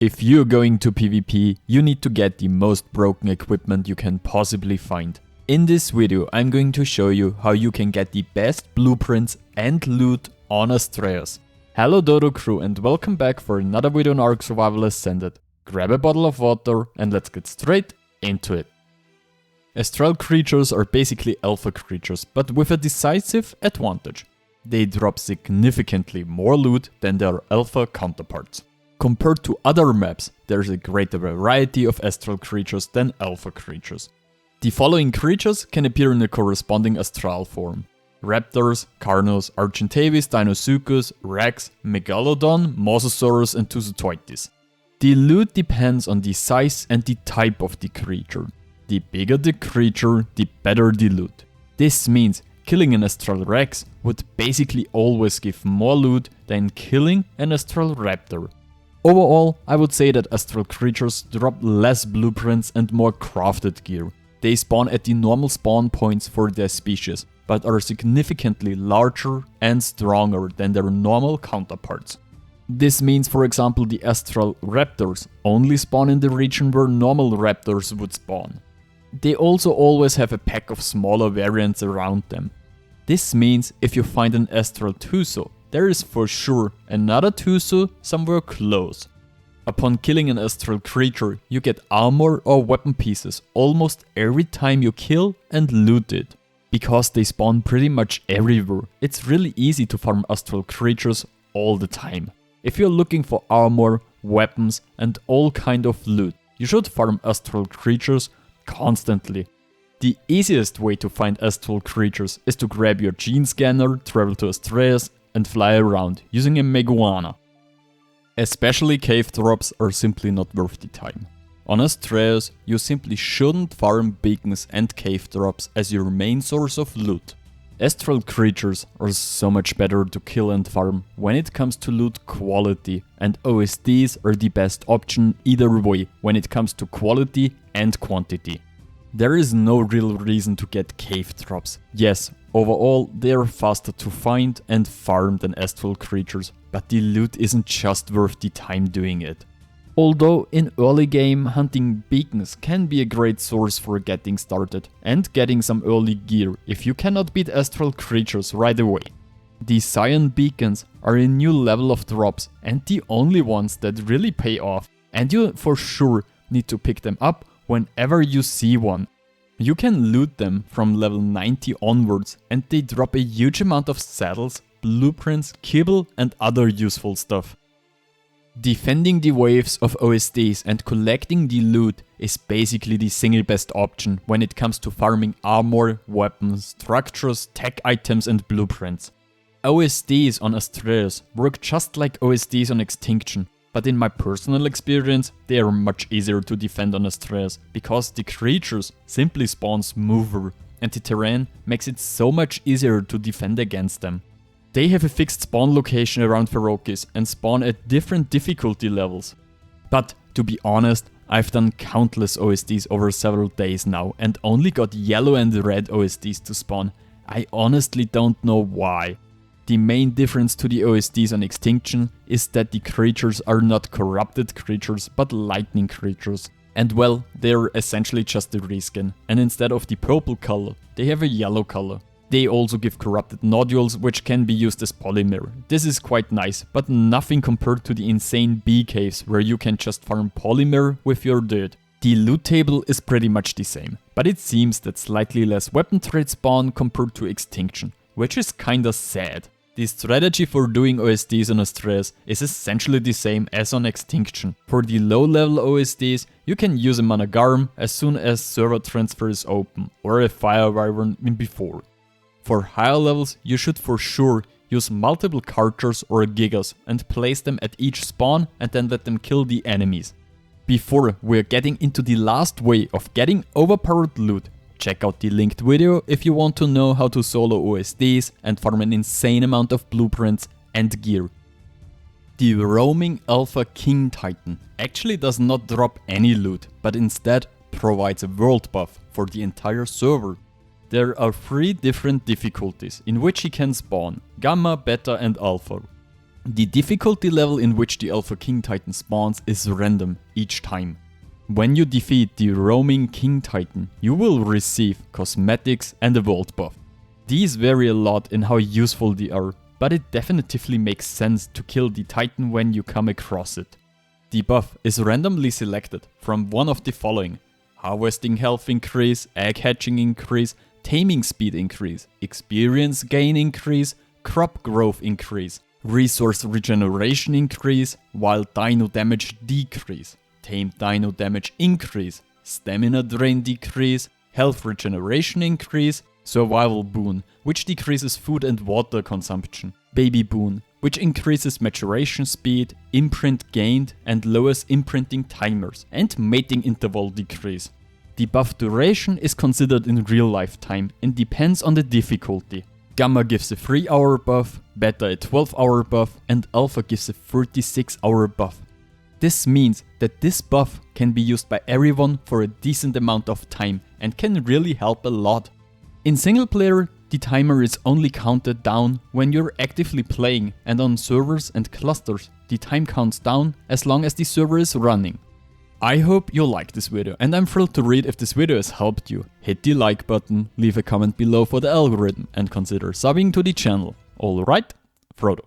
If you're going to PvP, you need to get the most broken equipment you can possibly find. In this video, I'm going to show you how you can get the best blueprints and loot on Astraeos. Hello Dodo crew and welcome back for another video on Ark Survival Ascended. Grab a bottle of water and let's get straight into it. Astral Creatures are basically alpha creatures, but with a decisive advantage. They drop significantly more loot than their alpha counterparts. Compared to other maps, there's a greater variety of astral creatures than alpha creatures. The following creatures can appear in the corresponding astral form: Raptors, Carnos, Argentavis, Deinosuchus, Rex, Megalodon, Mosasaurus and Tusatoides. The loot depends on the size and the type of the creature. The bigger the creature, the better the loot. This means killing an Astral Rex would basically always give more loot than killing an Astral Raptor. Overall, I would say that Astral Creatures drop less blueprints and more crafted gear. They spawn at the normal spawn points for their species, but are significantly larger and stronger than their normal counterparts. This means, for example, the Astral Raptors only spawn in the region where normal raptors would spawn. They also always have a pack of smaller variants around them. This means if you find an Astral Tuso, there is for sure another Tuso somewhere close. Upon killing an astral creature, you get armor or weapon pieces almost every time you kill and loot it. Because they spawn pretty much everywhere, it's really easy to farm astral creatures all the time. If you're looking for armor, weapons and all kind of loot, you should farm astral creatures constantly. The easiest way to find astral creatures is to grab your gene scanner, travel to Astraeos and fly around using a Meguana. Especially cave drops are simply not worth the time. On Astraeos, you simply shouldn't farm beacons and cave drops as your main source of loot. Astral creatures are so much better to kill and farm when it comes to loot quality, and OSDs are the best option either way when it comes to quality and quantity. There is no real reason to get cave drops. Yes, overall they are faster to find and farm than astral creatures, but the loot isn't just worth the time doing it. Although in early game hunting beacons can be a great source for getting started and getting some early gear if you cannot beat astral creatures right away. The Cyan beacons are a new level of drops and the only ones that really pay off, and you for sure need to pick them up whenever you see one. You can loot them from level 90 onwards and they drop a huge amount of saddles, blueprints, kibble and other useful stuff. Defending the waves of OSDs and collecting the loot is basically the single best option when it comes to farming armor, weapons, structures, tech items and blueprints. OSDs on Astraeos work just like OSDs on Extinction. But in my personal experience, they are much easier to defend on Astraeos because the creatures simply spawn smoother and the terrain makes it so much easier to defend against them. They have a fixed spawn location around Ferokis and spawn at different difficulty levels. But to be honest, I've done countless OSDs over several days now and only got yellow and red OSDs to spawn. I honestly don't know why. The main difference to the OSDs on Extinction is that the creatures are not corrupted creatures but lightning creatures. And well, they're essentially just a reskin, and instead of the purple color, they have a yellow color. They also give corrupted nodules which can be used as polymer. This is quite nice, but nothing compared to the insane bee caves where you can just farm polymer with your dirt. The loot table is pretty much the same, but it seems that slightly less weapon traits spawn compared to Extinction, which is kinda sad. The strategy for doing OSDs on Astraeos is essentially the same as on Extinction. For the low level OSDs, you can use a Mana Garm as soon as server transfer is open, or a Fire Wyvern before. For higher levels, you should for sure use multiple Carchers or Gigas and place them at each spawn and then let them kill the enemies. Before we're getting into the last way of getting overpowered loot, check out the linked video if you want to know how to solo OSDs and farm an insane amount of blueprints and gear. The roaming Alpha King Titan actually does not drop any loot, but instead provides a world buff for the entire server. There are 3 different difficulties in which he can spawn: Gamma, Beta and Alpha. The difficulty level in which the Alpha King Titan spawns is random each time. When you defeat the roaming King Titan, you will receive cosmetics and a vault buff. These vary a lot in how useful they are, but it definitively makes sense to kill the Titan when you come across it. The buff is randomly selected from one of the following: harvesting health increase, egg hatching increase, taming speed increase, experience gain increase, crop growth increase, resource regeneration increase, wild dino damage decrease, tamed dino damage increase, stamina drain decrease, health regeneration increase, survival boon, which decreases food and water consumption, baby boon, which increases maturation speed, imprint gained and lowers imprinting timers, and mating interval decrease. The buff duration is considered in real life time and depends on the difficulty. Gamma gives a 3-hour buff, Beta a 12-hour buff, and Alpha gives a 36-hour buff. This means that this buff can be used by everyone for a decent amount of time and can really help a lot. In single player, the timer is only counted down when you're actively playing, and on servers and clusters, the time counts down as long as the server is running. I hope you liked this video, and I'm thrilled to read if this video has helped you. Hit the like button, leave a comment below for the algorithm, and consider subbing to the channel. Alright, Frodo.